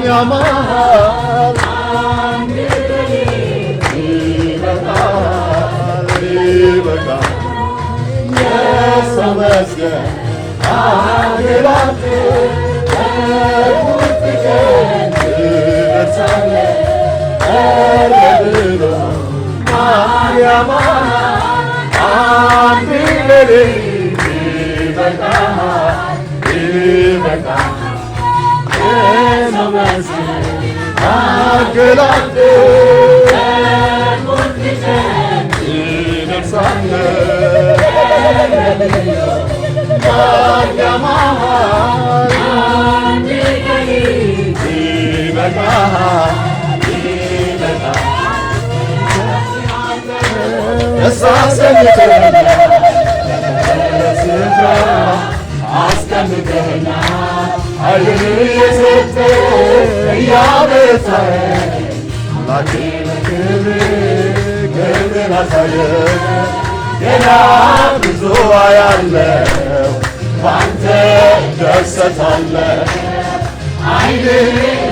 ያማል ይበቃል ይበቃል የሰው መስገን አገራት በቁርጥ ቀን ትደርሳለህ ብሎ ማርያም አንድ ሌሊት ይበቃል ይበቃል የሰው መስገን አገራት በቁርጥ ቀን ትደርሳለህ ማርያም አንድ ሌሊት ይበቃል ይበቃል ደስ አሰኝተኸኛል በስፍራ አስቀምጠኸኛል ኃይልን የሰጠህ እያበረታኸኝ አምላኬ ክብርህን አሳየኝ ገና ብዙ አያለሁ ባንተ እደሰታለሁ ኃይልህን